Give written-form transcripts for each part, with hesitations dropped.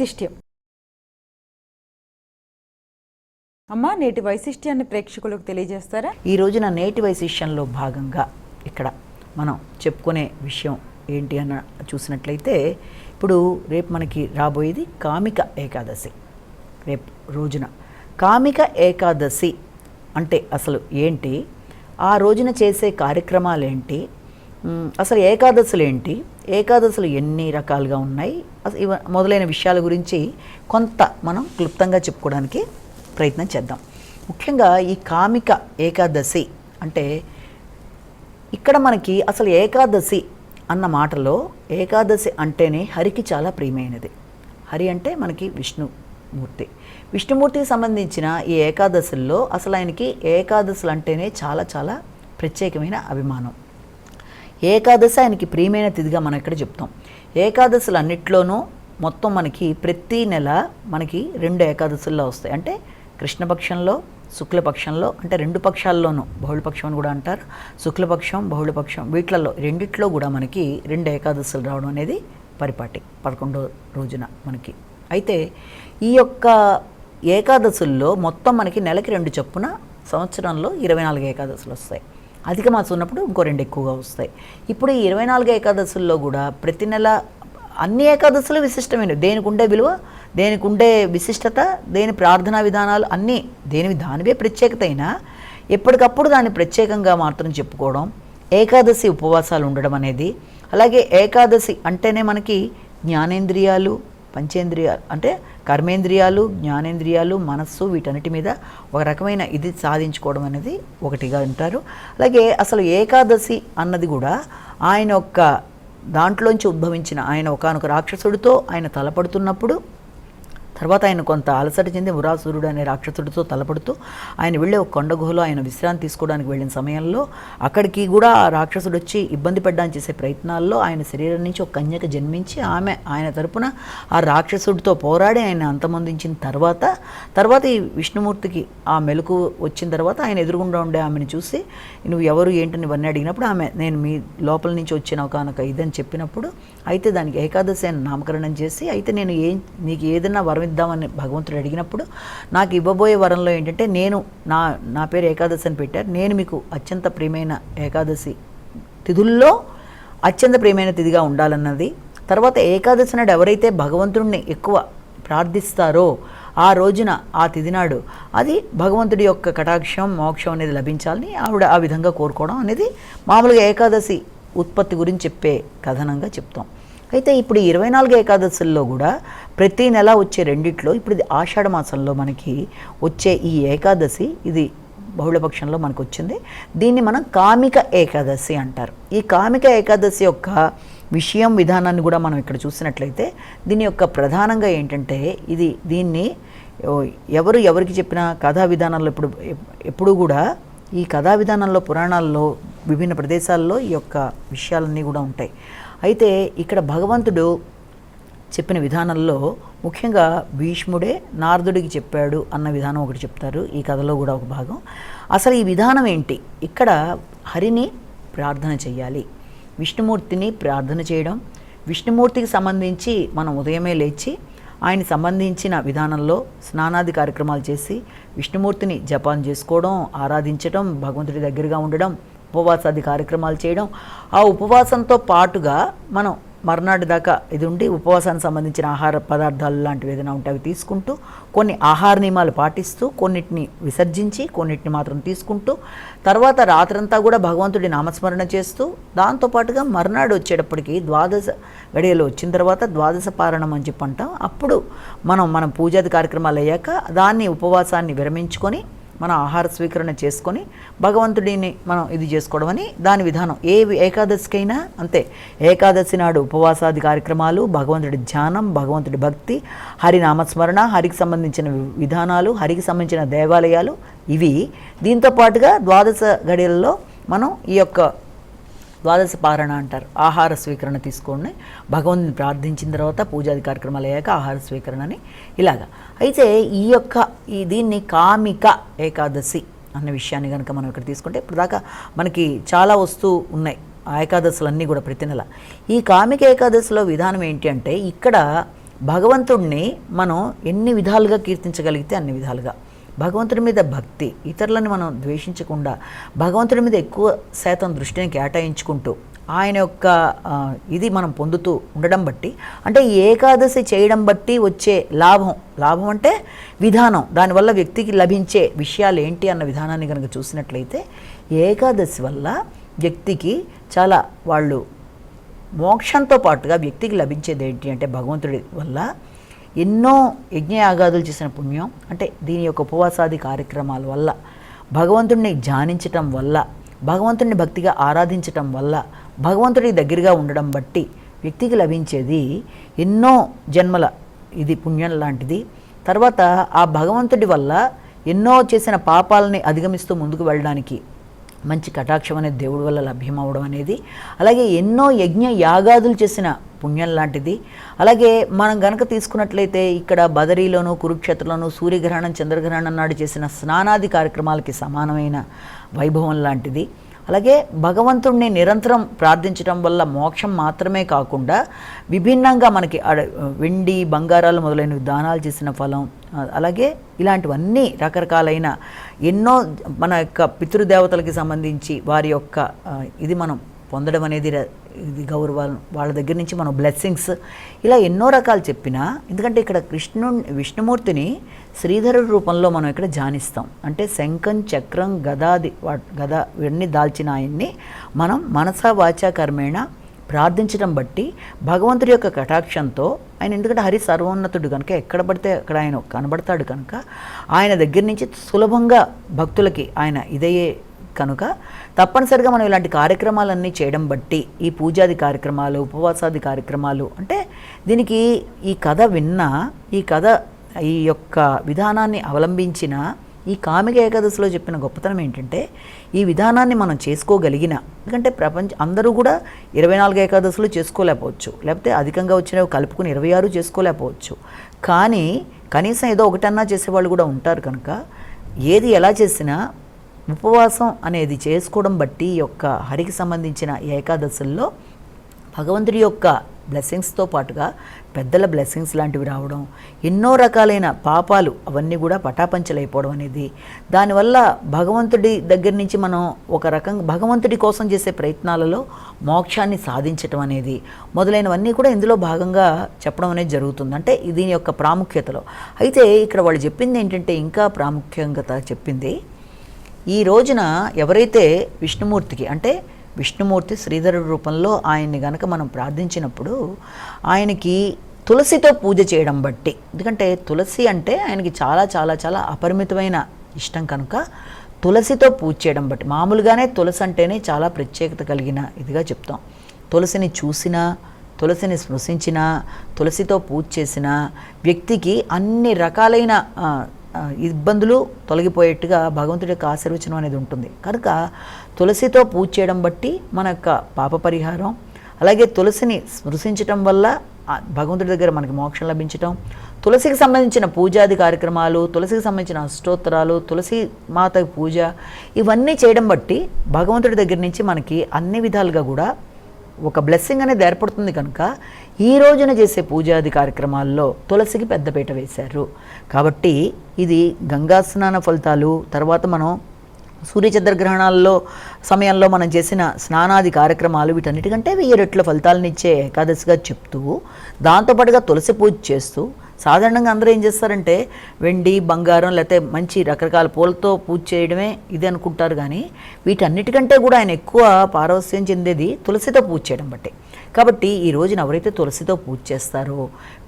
వైశిష్ట్యం. అమ్మా, నేటి వైశిష్ట్యాన్ని ప్రేక్షకులకు తెలియజేస్తారా? ఈ రోజున నేటి వైశిష్ట్యంలో భాగంగా ఇక్కడ మనం చెప్పుకునే విషయం ఏంటి అన్న చూసినట్లయితే, ఇప్పుడు రేపు మనకి రాబోయేది కామిక ఏకాదశి. రేపు రోజున కామిక ఏకాదశి అంటే అసలు ఏంటి, ఆ రోజున చేసే కార్యక్రమాలు ఏంటి, అసలు ఏకాదశులు ఏంటి, ఏకాదశులు ఎన్ని రకాలుగా ఉన్నాయి, మొదలైన విషయాల గురించి కొంత మనం క్లుప్తంగా చెప్పుకోవడానికి ప్రయత్నం చేద్దాం. ముఖ్యంగా ఈ కామిక ఏకాదశి అంటే ఇక్కడ మనకి అసలు ఏకాదశి అన్న మాటలో ఏకాదశి అంటేనే హరికి చాలా ప్రియమైనది. హరి అంటే మనకి విష్ణుమూర్తి. విష్ణుమూర్తికి సంబంధించిన ఈ ఏకాదశుల్లో అసలు ఆయనకి ఏకాదశులు అంటేనే చాలా చాలా ప్రత్యేకమైన అభిమానం. ఏకాదశి ఆయనకి ప్రియమైన తిథిగా మనం ఇక్కడ చెప్తాం. ఏకాదశులు అన్నిట్లోనూ మొత్తం మనకి ప్రతి నెల మనకి 2 ఏకాదశుల్లో వస్తాయి. అంటే కృష్ణపక్షంలో, శుక్లపక్షంలో, అంటే 2 పక్షాల్లోనూ, బహుళపక్షం అని కూడా అంటారు, శుక్లపక్షం బహుళపక్షం, వీటిల్లో రెండిట్లో కూడా మనకి 2 ఏకాదశులు రావడం అనేది పరిపాటి 11వ రోజున మనకి. అయితే ఈ యొక్క ఏకాదశుల్లో మొత్తం మనకి నెలకి 2 చొప్పున సంవత్సరంలో 24 ఏకాదశులు వస్తాయి. అధిక మాసం ఉన్నప్పుడు ఇంకో 2 ఎక్కువగా వస్తాయి. ఇప్పుడు ఈ 24 ఏకాదశుల్లో కూడా ప్రతి నెల అన్ని ఏకాదశులు విశిష్టమైనవి. దేనికి ఉండే విలువ, దేనికి ఉండే విశిష్టత, దేని ప్రార్థనా విధానాలు అన్నీ దానివే ప్రత్యేకత అయినా ఎప్పటికప్పుడు దాన్ని ప్రత్యేకంగా మాత్రం చెప్పుకోవడం, ఏకాదశి ఉపవాసాలు ఉండడం అనేది. అలాగే ఏకాదశి అంటేనే మనకి జ్ఞానేంద్రియాలు, పంచేంద్రియాలు అంటే కర్మేంద్రియాలు, జ్ఞానేంద్రియాలు, మనస్సు, వీటన్నిటి మీద ఒక రకమైన ఇది సాధించుకోవడం అనేది ఒకటిగా ఉంటారు. అలాగే అసలు ఏకాదశి అన్నది కూడా ఆయన యొక్క దాంట్లోంచి ఉద్భవించిన, ఆయన ఒకానొక రాక్షసుడితో ఆయన తలపడుతున్నప్పుడు, తర్వాత ఆయన కొంత అలసట చెంది మురాసురుడు అనే రాక్షసుడితో తలపడుతూ ఆయన వెళ్ళే ఒక కొండ గుహలో ఆయన విశ్రాంతి తీసుకోవడానికి వెళ్ళిన సమయంలో అక్కడికి కూడా ఆ రాక్షసుడు వచ్చి ఇబ్బంది పడ్డానికి చేసే ప్రయత్నాల్లో ఆయన శరీరం నుంచి ఒక కన్యక జన్మించి ఆమె ఆయన తరపున ఆ రాక్షసుడితో పోరాడి ఆయన అంతమొందించిన తర్వాత ఈ విష్ణుమూర్తికి ఆ మెలకు వచ్చిన తర్వాత ఆయన ఎదురుగుండా ఉండే ఆమెను చూసి, నువ్వు ఎవరు ఏంటని ఇవన్నీ అడిగినప్పుడు ఆమె నేను మీ లోపల నుంచి వచ్చిన ఒకనొక ఇదని చెప్పినప్పుడు, అయితే దానికి ఏకాదశి అని నామకరణం చేసి, అయితే నేను నీకు ఏదైనా వరం ఇద్దామని భగవంతుడు అడిగినప్పుడు నాకు ఇవ్వబోయే వరంలో ఏంటంటే, నేను నా పేరు ఏకాదశి అని పెట్టారు, నేను మీకు అత్యంత ప్రియమైన ఏకాదశి తిథుల్లో అత్యంత ప్రియమైన తిథిగా ఉండాలన్నది. తర్వాత ఏకాదశి నాడు ఎవరైతే భగవంతుడిని ఎక్కువ ప్రార్థిస్తారో ఆ రోజున ఆ తిథి నాడు అది భగవంతుడి యొక్క కటాక్షం, మోక్షం అనేది లభించాలని ఆవిడ ఆ విధంగా కోరుకోవడం అనేది మామూలుగా ఏకాదశి ఉత్పత్తి గురించి చెప్పే కథనంగా చెప్తాం. అయితే ఇప్పుడు 24 ఏకాదశుల్లో కూడా ప్రతి నెల వచ్చే రెండిట్లో ఇప్పుడు ఇది ఆషాఢ మాసంలో మనకి వచ్చే ఈ ఏకాదశి, ఇది బహుళపక్షంలో మనకు వచ్చింది. దీన్ని మనం కామిక ఏకాదశి అంటారు. ఈ కామిక ఏకాదశి యొక్క విషయం, విధానాన్ని కూడా మనం ఇక్కడ చూసినట్లయితే దీని యొక్క ప్రధానంగా ఏంటంటే, దీన్ని ఎవరికి చెప్పిన కథా విధానంలో ఎప్పుడు కూడా ఈ కథా విధానంలో పురాణాల్లో విభిన్న ప్రదేశాల్లో ఈ యొక్క విషయాలన్నీ కూడా ఉంటాయి. అయితే ఇక్కడ భగవంతుడు చెప్పిన విధానంలో ముఖ్యంగా భీష్ముడే నారదుడికి చెప్పాడు అన్న విధానం ఒకటి చెప్తారు. ఈ కథలో కూడా ఒక భాగం. అసలు ఈ విధానం ఏంటి, ఇక్కడ హరిని ప్రార్థన చేయాలి, విష్ణుమూర్తిని ప్రార్థన చేయడం, విష్ణుమూర్తికి సంబంధించి మనం ఉదయమే లేచి ఆయన సంబంధించిన విధానంలో స్నానాది కార్యక్రమాలు చేసి విష్ణుమూర్తిని జపం చేసుకోవడం, ఆరాధించడం, భగవంతుడి దగ్గరగా ఉండడం, ఉపవాసాది కార్యక్రమాలు చేయడం. ఆ ఉపవాసంతో పాటుగా మనం మర్నాడు దాకా ఇది ఉండి ఉపవాసానికి సంబంధించిన ఆహార పదార్థాలు లాంటివి ఏదైనా ఉంటే అవి తీసుకుంటూ, కొన్ని ఆహార నియమాలు పాటిస్తూ, కొన్నిటిని విసర్జించి కొన్నిటిని మాత్రం తీసుకుంటూ, తర్వాత రాత్రంతా కూడా భగవంతుడి నామస్మరణ చేస్తూ, దాంతోపాటుగా మర్నాడు వచ్చేటప్పటికి ద్వాదశ గడియలు వచ్చిన తర్వాత ద్వాదశ పారణం అని చెప్పి అంటాం. అప్పుడు మనం పూజాది కార్యక్రమాలు అయ్యాక దాన్ని ఉపవాసాన్ని విరమించుకొని మన ఆహార స్వీకరణ చేసుకొని భగవంతుడిని మనం ఇది చేసుకోవడం అని దాని విధానం. ఏ ఏకాదశికైనా అంతే. ఏకాదశి నాడు ఉపవాసాది కార్యక్రమాలు, భగవంతుడి ధ్యానం, భగవంతుడి భక్తి, హరి నామస్మరణ, హరికి సంబంధించిన విధానాలు, హరికి సంబంధించిన దేవాలయాలు ఇవి. దీంతో పాటుగా ద్వాదశ గడియలలో మనం ఈ యొక్క ద్వాదశ పారణ అంటారు, ఆహార స్వీకరణ తీసుకోండి, భగవంతుని ప్రార్థించిన తర్వాత పూజాది కార్యక్రమాలు అయ్యాక ఆహార స్వీకరణ అని ఇలాగా. అయితే దీన్ని కామిక ఏకాదశి అన్న విషయాన్ని కనుక మనం ఇక్కడ తీసుకుంటే, ఇప్పుడు దాకా మనకి చాలా వస్తూ ఉన్నాయి ఆ ఏకాదశులన్నీ కూడా ప్రతి నెల. ఈ కామిక ఏకాదశిలో విధానం ఏంటి అంటే, ఇక్కడ భగవంతుడిని మనం ఎన్ని విధాలుగా కీర్తించగలిగితే అన్ని విధాలుగా, భగవంతుడి మీద భక్తి, ఇతరులను మనం ద్వేషించకుండా భగవంతుడి మీద ఎక్కువ శాతం దృష్టిని కేటాయించుకుంటూ ఆయన యొక్క ఇది మనం పొందుతూ ఉండడం బట్టి, అంటే ఈ ఏకాదశి చేయడం బట్టి వచ్చే లాభం అంటే విధానం, దానివల్ల వ్యక్తికి లభించే విషయాలు ఏంటి అన్న విధానాన్ని కనుక చూసినట్లయితే, ఏకాదశి వల్ల వ్యక్తికి చాలా మోక్షంతో పాటుగా వ్యక్తికి లభించేది ఏంటి అంటే, భగవంతుడి వల్ల ఎన్నో యజ్ఞయాగాదులు చేసిన పుణ్యం, అంటే దీని యొక్క ఉపవాసాది కార్యక్రమాల వల్ల, భగవంతుడిని ధ్యానించటం వల్ల, భగవంతుడిని భక్తిగా ఆరాధించటం వల్ల, భగవంతుడి దగ్గరగా ఉండడం బట్టి వ్యక్తికి లభించేది ఎన్నో జన్మల ఇది పుణ్యం లాంటిది. తర్వాత ఆ భగవంతుడి వల్ల ఎన్నో చేసిన పాపాలని అధిగమిస్తూ ముందుకు వెళ్ళడానికి మంచి కటాక్షం అనేది దేవుడి వల్ల లభ్యమవడం అనేది, అలాగే ఎన్నో యజ్ఞ యాగాదులు చేసిన పుణ్యం లాంటిది. అలాగే మనం గనక తీసుకున్నట్లయితే ఇక్కడ బదరీలోను కురుక్షేత్రంలోను సూర్యగ్రహణం చంద్రగ్రహణం నాడు చేసిన స్నానాది కార్యక్రమాలకి సమానమైన వైభవం లాంటిది. అలాగే భగవంతుడిని నిరంతరం ప్రార్థించడం వల్ల మోక్షం మాత్రమే కాకుండా విభిన్నంగా మనకి వెండి బంగారాలు మొదలైనవి దానాలు చేసిన ఫలం, అలాగే ఇలాంటివన్నీ రకరకాలైన ఎన్నో మన యొక్క పితృదేవతలకి సంబంధించి వారి యొక్క ఇది మనం పొందడం అనేది, ఇది గౌరవాలు వాళ్ళ దగ్గర నుంచి మనం బ్లెస్సింగ్స్, ఇలా ఎన్నో రకాలు చెప్పినా, ఎందుకంటే ఇక్కడ విష్ణుమూర్తిని శ్రీధరుడి రూపంలో మనం ఇక్కడ ధ్యానిస్తాం. అంటే శంఖం చక్రం గద ఇవన్నీ దాల్చిన ఆయన్ని మనం మనసా వాచా కర్మేణ ప్రార్థించడం బట్టి భగవంతుడి యొక్క కటాక్షంతో ఆయన, ఎందుకంటే హరి సర్వోన్నతుడు కనుక ఎక్కడ పడితే అక్కడ ఆయన కనబడతాడు కనుక ఆయన దగ్గర నుంచి సులభంగా భక్తులకి ఆయన ఇదయ్యే కనుక తప్పనిసరిగా మనం ఇలాంటి కార్యక్రమాలన్నీ చేయడం బట్టి, ఈ పూజాది కార్యక్రమాలు ఉపవాసాది కార్యక్రమాలు, అంటే దీనికి ఈ కథ విన్నా, ఈ యొక్క విధానాన్ని అవలంబించిన ఈ కామిక ఏకాదశిలో చెప్పిన గొప్పతనం ఏంటంటే, ఈ విధానాన్ని మనం చేసుకోగలిగిన, ఎందుకంటే అందరూ కూడా 24 ఏకాదశులు చేసుకోలేకపోవచ్చు, లేకపోతే అధికంగా వచ్చినవి కలుపుకుని 26 చేసుకోలేకపోవచ్చు, కానీ కనీసం ఏదో ఒకటన్నా చేసేవాళ్ళు కూడా ఉంటారు కనుక ఏది ఎలా చేసినా ఉపవాసం అనేది చేసుకోవడం బట్టి యొక్క హరికి సంబంధించిన ఏకాదశుల్లో భగవంతుడి యొక్క బ్లెస్సింగ్స్తో పాటుగా పెద్దల బ్లెస్సింగ్స్ లాంటివి రావడం, ఎన్నో రకాలైన పాపాలు అవన్నీ కూడా పటాపంచలైపోవడం అనేది, దానివల్ల భగవంతుడి దగ్గర నుంచి మనం ఒక రకంగా భగవంతుడి కోసం చేసే ప్రయత్నాలలో మోక్షాన్ని సాధించటం అనేది మొదలైనవన్నీ కూడా ఇందులో భాగంగా చెప్పడం అనేది జరుగుతుంది. అంటే దీని యొక్క ప్రాముఖ్యతలో అయితే ఇక్కడ వాళ్ళు చెప్పింది ఏంటంటే, ఇంకా ప్రాముఖ్యంగా చెప్పింది, ఈ రోజున ఎవరైతే విష్ణుమూర్తికి, అంటే విష్ణుమూర్తి శ్రీధరుడి రూపంలో ఆయన్ని గనక మనం ప్రార్థించినప్పుడు ఆయనకి తులసితో పూజ చేయడం బట్టి, ఎందుకంటే తులసి అంటే ఆయనకి చాలా చాలా చాలా అపరిమితమైన ఇష్టం కనుక తులసితో పూజ చేయడం బట్టి, మామూలుగానే తులసి అంటేనే చాలా ప్రత్యేకత కలిగిన ఇదిగా చెప్తాం. తులసిని చూసినా, తులసిని స్పృశించినా, తులసితో పూజ చేసిన వ్యక్తికి అన్ని రకాలైన ఇబ్బందులు తొలగిపోయేట్టుగా భగవంతుడి యొక్క ఆశీర్వచనం అనేది ఉంటుంది. కనుక తులసితో పూజ చేయడం బట్టి మన యొక్క పాప పరిహారం, అలాగే తులసిని స్మృశించటం వల్ల భగవంతుడి దగ్గర మనకి మోక్షం లభించటం, తులసికి సంబంధించిన పూజాది కార్యక్రమాలు, తులసికి సంబంధించిన అష్టోత్తరాలు, తులసి మాత పూజ, ఇవన్నీ చేయడం బట్టి భగవంతుడి దగ్గర నుంచి మనకి అన్ని విధాలుగా కూడా ఒక బ్లెస్సింగ్ అనేది ఏర్పడుతుంది. కనుక ఈ రోజున చేసే పూజాది కార్యక్రమాల్లో తులసికి పెద్దపీట వేశారు. కాబట్టి ఇది గంగా స్నాన ఫలితాలు, తర్వాత మనం సూర్యచంద్రగ్రహణాల్లో సమయంలో మనం చేసిన స్నానాది కార్యక్రమాలు, వీటన్నిటికంటే 1000 రెట్ల ఫలితాలనిచ్చే ఏకాదశిగా చెప్తూ, దాంతోపాటుగా తులసి పూజ చేస్తూ, సాధారణంగా అందరూ ఏం చేస్తారంటే వెండి బంగారం లేకపోతే మంచి రకరకాల పూలతో పూజ చేయడమే ఇది అనుకుంటారు, కానీ వీటన్నిటికంటే కూడా ఆయన ఎక్కువ పారవస్యం చెందేది తులసితో పూజ చేయడం బట్టి. కాబట్టి ఈ రోజున ఎవరైతే తులసితో పూజ చేస్తారో,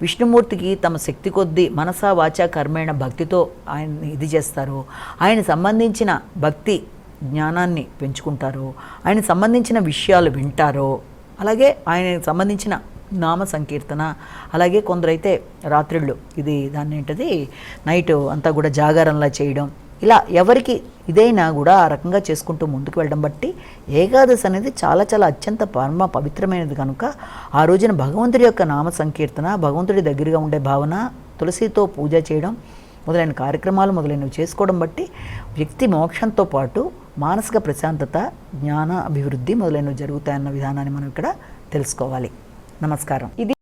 విష్ణుమూర్తికి తమ శక్తి కొద్దీ మనసా వాచా కర్మేణ భక్తితో ఆయన ఇది చేస్తారో, ఆయన సంబంధించిన భక్తి జ్ఞానాన్ని పెంచుకుంటారో, ఆయన సంబంధించిన విషయాలు వింటారో, అలాగే ఆయనకు సంబంధించిన నామ సంకీర్తన, అలాగే కొందరైతే రాత్రిళ్ళు ఇది దాన్ని ఏంటది నైట్ అంతా కూడా జాగారంలా చేయడం, ఇలా ఎవరికి ఇదైనా కూడా ఆ రకంగా చేసుకుంటూ ముందుకు వెళ్ళడం బట్టి ఏకాదశి అనేది చాలా చాలా అత్యంత పరమ పవిత్రమైనది. కనుక ఆ రోజున భగవంతుడి యొక్క నామ సంకీర్తన, భగవంతుడి దగ్గరగా ఉండే భావన, తులసితో పూజ చేయడం మొదలైన కార్యక్రమాలు మొదలైనవి చేసుకోవడం బట్టి వ్యక్తి మోక్షంతో పాటు మానసిక ప్రశాంతత, జ్ఞాన అభివృద్ధి మొదలైనవి జరుగుతాయన్న విధానాన్ని మనం ఇక్కడ తెలుసుకోవాలి. నమస్కారం. ఇది